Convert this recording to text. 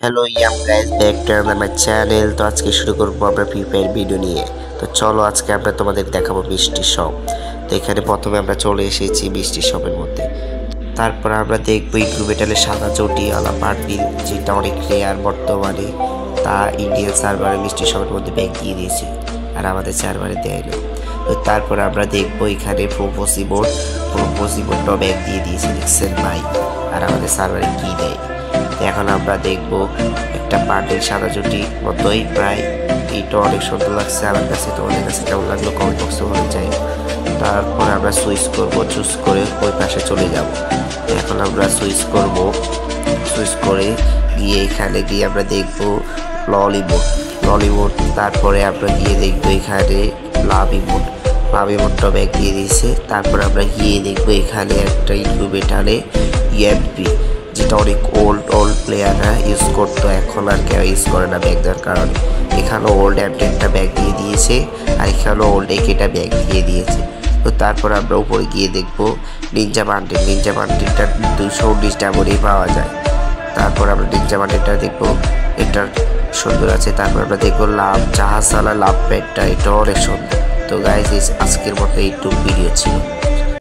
Hello guys, back to my channel. তো আজকে শুরু করবো আমরা ফ্রি ফায়ার ভিডিও নিয়ে। তো চলো আজকে আমরা তোমাদের দেখাবো মিষ্টি শপ। তো এখানে প্রথমে আমরা চলে এসেছি মিষ্টি শপের মধ্যে। তারপর আমরা দেখবো ইনকিউবেটরের সাদা চটিওয়ালা বান্ডিল, যেটা অনেক রেয়ার বর্তমানে। তা ইন্ডিয়ান সার্ভারে মিষ্টি শপের মধ্যে ব্যাগ দিয়ে দিয়েছে, আর আমাদের সার্ভারে দেয় না। তো তারপর আমরা দেখবো এখানে প্রোপোসিবোর্ডটাও ব্যাগ দিয়ে দিয়েছে, দেখছেন ভাই। আর আমাদের সার্ভারে কি দেয়। এখন আমরা দেখবো একটা বান্ডিল সাদা চটি মতোই প্রায়। এটা অনেক সুন্দর লাগছে আমার কাছে। তোমাদের কাছে কেমন লাগলো কমেন্ট বক্সে বলে যাই। তারপরে আমরা সুইচ করবো, চুজ করে ওই পাশে চলে যাব। এখন আমরা সুইচ করে গিয়ে এখানে গিয়ে আমরা দেখবো ললিবোর্ড। তারপরে আমরা গিয়ে দেখবো এখানে লাভ ইমোটটা ব্যাগ দিয়ে দিয়েছে। তারপর আমরা গিয়ে দেখবো এখানে একটা ইনকিউবেটরে ইএমপি, যেটা অনেক ওল্ড প্লেয়াররা ইউজ করতো, এখন আর কেউ ইউজ করে না ব্যাগ দেওয়ার কারণে। এখানে ওল্ড অ্যাপডেটটা ব্যাগ দিয়ে দিয়েছে, আর এখানে ওল্ড একেটা ব্যাগ দিয়ে দিয়েছে। তো তারপর আমরা উপরে গিয়ে দেখবো নিনজা বান্ডিলটা 219 ডায়মন্ডেই পাওয়া যায়। তারপর আমরা নিনজা বান্ডিলটা দেখবো, এটা সুন্দর আছে। তারপর আমরা দেখবো জাহাজ চালা লাভ প্যাডটা, এটা অনেক সুন্দর। তো গাইস, আজকের মতো এইটুকু ভিডিও ছিল।